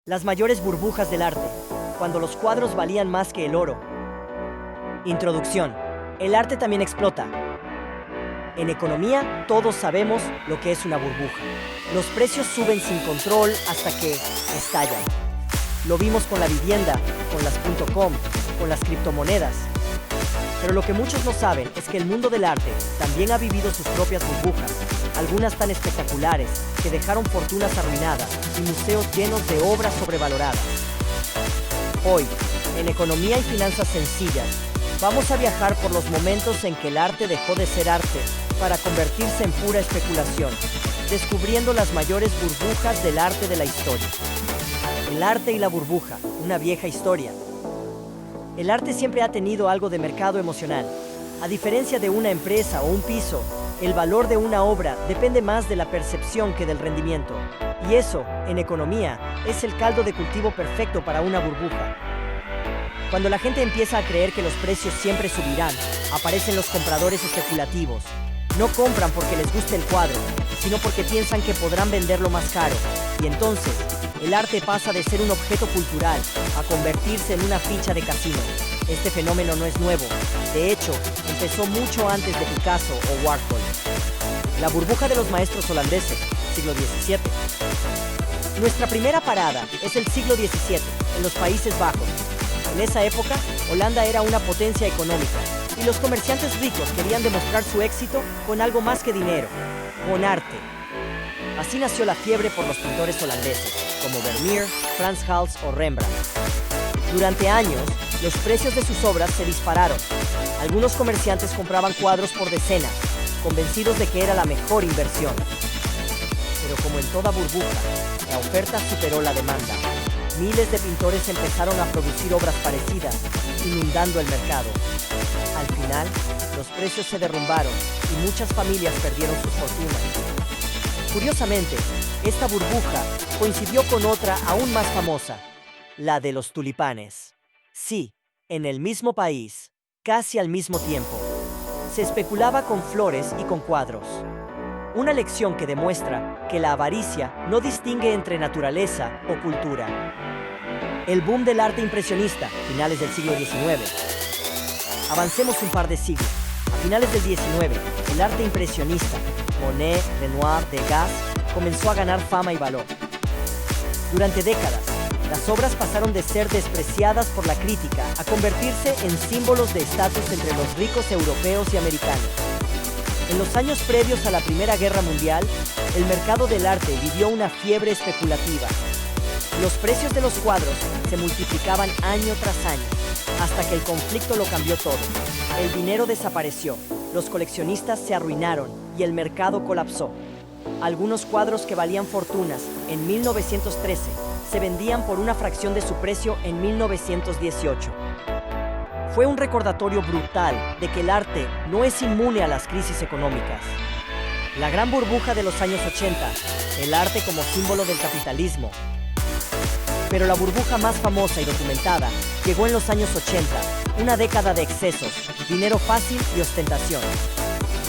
Las mayores burbujas del arte, cuando los cuadros valían más que el oro. Introducción. El arte también explota. En economía, todos sabemos lo que es una burbuja. Los precios suben sin control hasta que estallan. Lo vimos con la vivienda, con las .com, con las criptomonedas. Pero lo que muchos no saben es que el mundo del arte también ha vivido sus propias burbujas, algunas tan espectaculares que dejaron fortunas arruinadas y museos llenos de obras sobrevaloradas. Hoy, en Economía y Finanzas Sencillas, vamos a viajar por los momentos en que el arte dejó de ser arte para convertirse en pura especulación, descubriendo las mayores burbujas del arte de la historia. El arte y la burbuja, una vieja historia. El arte siempre ha tenido algo de mercado emocional. A diferencia de una empresa o un piso, el valor de una obra depende más de la percepción que del rendimiento. Y eso, en economía, es el caldo de cultivo perfecto para una burbuja. Cuando la gente empieza a creer que los precios siempre subirán, aparecen los compradores especulativos. No compran porque les guste el cuadro, sino porque piensan que podrán venderlo más caro. Y entonces, el arte pasa de ser un objeto cultural a convertirse en una ficha de casino. Este fenómeno no es nuevo. De hecho, empezó mucho antes de Picasso o Warhol. La burbuja de los maestros holandeses, siglo XVII. Nuestra primera parada es el siglo XVII, en los Países Bajos. En esa época, Holanda era una potencia económica, y los comerciantes ricos querían demostrar su éxito con algo más que dinero, con arte. Así nació la fiebre por los pintores holandeses, como Vermeer, Frans Hals o Rembrandt. Durante años, los precios de sus obras se dispararon. Algunos comerciantes compraban cuadros por decenas, convencidos de que era la mejor inversión. Pero como en toda burbuja, la oferta superó la demanda. Miles de pintores empezaron a producir obras parecidas, inundando el mercado. Al final, los precios se derrumbaron y muchas familias perdieron sus fortunas. Curiosamente, esta burbuja coincidió con otra aún más famosa, la de los tulipanes. Sí, en el mismo país, casi al mismo tiempo. Se especulaba con flores y con cuadros. Una lección que demuestra que la avaricia no distingue entre naturaleza o cultura. El boom del arte impresionista, finales del siglo XIX. Avancemos un par de siglos. A finales del XIX, el arte impresionista, Monet, Renoir, Degas, comenzó a ganar fama y valor. Durante décadas, las obras pasaron de ser despreciadas por la crítica a convertirse en símbolos de estatus entre los ricos europeos y americanos. En los años previos a la Primera Guerra Mundial, el mercado del arte vivió una fiebre especulativa. Los precios de los cuadros se multiplicaban año tras año, hasta que el conflicto lo cambió todo. El dinero desapareció, los coleccionistas se arruinaron y el mercado colapsó. Algunos cuadros que valían fortunas en 1913 se vendían por una fracción de su precio en 1918. Fue un recordatorio brutal de que el arte no es inmune a las crisis económicas. La gran burbuja de los años 80, el arte como símbolo del capitalismo. Pero la burbuja más famosa y documentada llegó en los años 80, una década de excesos, dinero fácil y ostentación.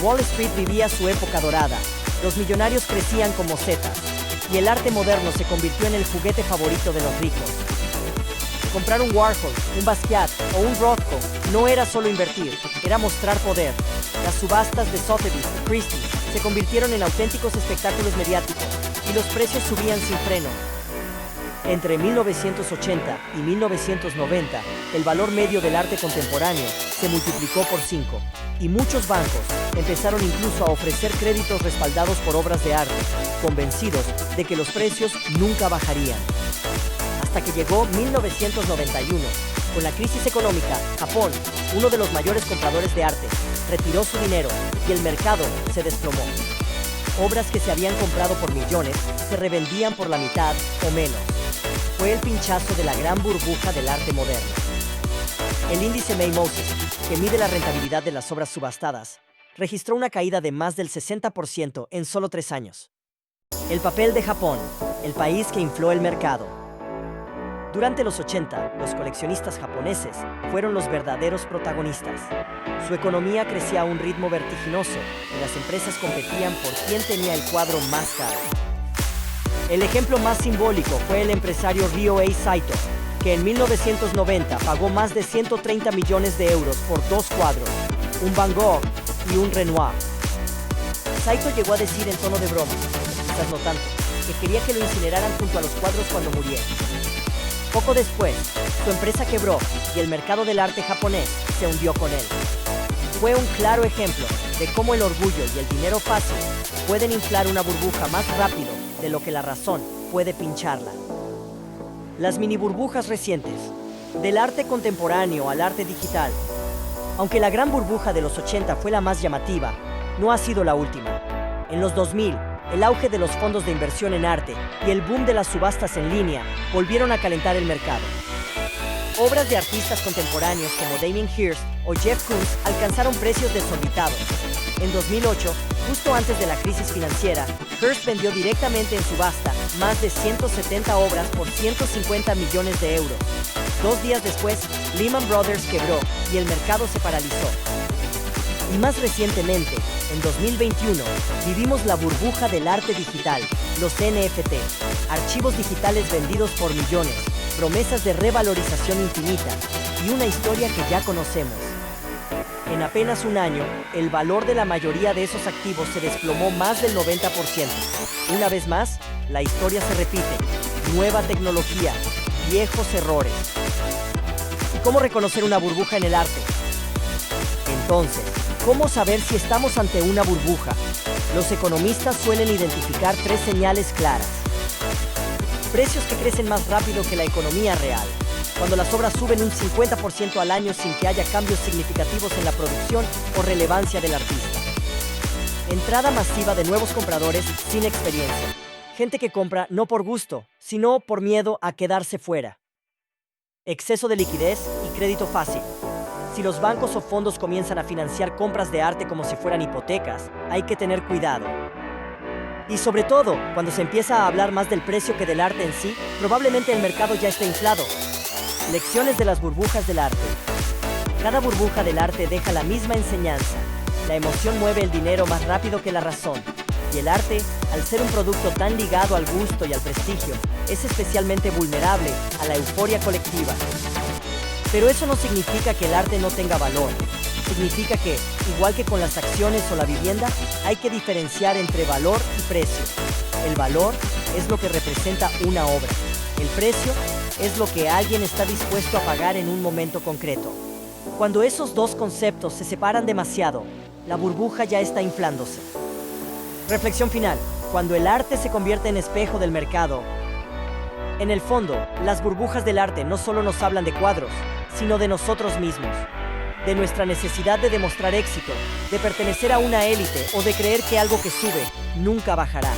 Wall Street vivía su época dorada, los millonarios crecían como setas, y el arte moderno se convirtió en el juguete favorito de los ricos. Comprar un Warhol, un Basquiat o un Rothko no era solo invertir, era mostrar poder. Las subastas de Sotheby's y Christie's se convirtieron en auténticos espectáculos mediáticos, y los precios subían sin freno. Entre 1980 y 1990, el valor medio del arte contemporáneo se multiplicó por 5, y muchos bancos empezaron incluso a ofrecer créditos respaldados por obras de arte, convencidos de que los precios nunca bajarían. Hasta que llegó 1991, con la crisis económica, Japón, uno de los mayores compradores de arte, retiró su dinero y el mercado se desplomó. Obras que se habían comprado por millones se revendían por la mitad o menos. Fue el pinchazo de la gran burbuja del arte moderno. El índice May Moses, que mide la rentabilidad de las obras subastadas, registró una caída de más del 60% en solo 3 años. El papel de Japón, el país que infló el mercado. Durante los 80, los coleccionistas japoneses fueron los verdaderos protagonistas. Su economía crecía a un ritmo vertiginoso y las empresas competían por quién tenía el cuadro más caro. El ejemplo más simbólico fue el empresario Ryohei Saito, que en 1990 pagó más de 130 millones de euros por dos cuadros, un Van Gogh y un Renoir. Saito llegó a decir en tono de broma, quizás no tanto, que quería que lo incineraran junto a los cuadros cuando muriera. Poco después, su empresa quebró y el mercado del arte japonés se hundió con él. Fue un claro ejemplo de cómo el orgullo y el dinero fácil pueden inflar una burbuja más rápido de lo que la razón puede pincharla. Las mini burbujas recientes, del arte contemporáneo al arte digital. Aunque la gran burbuja de los 80 fue la más llamativa, no ha sido la última. En los 2000, el auge de los fondos de inversión en arte y el boom de las subastas en línea volvieron a calentar el mercado. Obras de artistas contemporáneos como Damien Hirst o Jeff Koons alcanzaron precios desorbitados. En 2008, justo antes de la crisis financiera, Hirst vendió directamente en subasta más de 170 obras por 150 millones de euros. 2 días después, Lehman Brothers quebró y el mercado se paralizó. Y más recientemente, en 2021, vivimos la burbuja del arte digital, los NFT, archivos digitales vendidos por millones, promesas de revalorización infinita y una historia que ya conocemos. En apenas un año, el valor de la mayoría de esos activos se desplomó más del 90%. Una vez más, la historia se repite. Nueva tecnología, viejos errores. ¿Y cómo reconocer una burbuja en el arte? Entonces, ¿cómo saber si estamos ante una burbuja? Los economistas suelen identificar 3 señales claras. Precios que crecen más rápido que la economía real. Cuando las obras suben un 50% al año sin que haya cambios significativos en la producción o relevancia del artista. Entrada masiva de nuevos compradores sin experiencia. Gente que compra no por gusto, sino por miedo a quedarse fuera. Exceso de liquidez y crédito fácil. Si los bancos o fondos comienzan a financiar compras de arte como si fueran hipotecas, hay que tener cuidado. Y sobre todo, cuando se empieza a hablar más del precio que del arte en sí, probablemente el mercado ya esté inflado. Lecciones de las burbujas del arte. Cada burbuja del arte deja la misma enseñanza. La emoción mueve el dinero más rápido que la razón. Y el arte, al ser un producto tan ligado al gusto y al prestigio, es especialmente vulnerable a la euforia colectiva. Pero eso no significa que el arte no tenga valor. Significa que, igual que con las acciones o la vivienda, hay que diferenciar entre valor y precio. El valor es lo que representa una obra. El precio es lo que alguien está dispuesto a pagar en un momento concreto. Cuando esos dos conceptos se separan demasiado, la burbuja ya está inflándose. Reflexión final. Cuando el arte se convierte en espejo del mercado, en el fondo, las burbujas del arte no solo nos hablan de cuadros, sino de nosotros mismos. De nuestra necesidad de demostrar éxito, de pertenecer a una élite o de creer que algo que sube nunca bajará.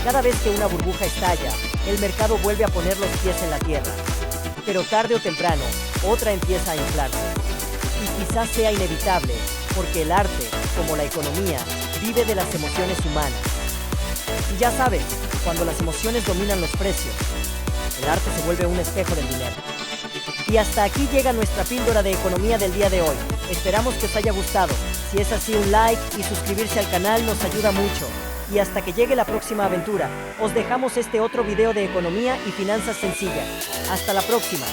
Cada vez que una burbuja estalla, el mercado vuelve a poner los pies en la tierra. Pero tarde o temprano, otra empieza a inflarse. Y quizás sea inevitable, porque el arte, como la economía, vive de las emociones humanas. Y ya sabes, cuando las emociones dominan los precios, el arte se vuelve un espejo del dinero. Y hasta aquí llega nuestra píldora de economía del día de hoy. Esperamos que os haya gustado. Si es así, un like y suscribirse al canal nos ayuda mucho. Y hasta que llegue la próxima aventura, os dejamos este otro video de economía y finanzas sencillas. Hasta la próxima.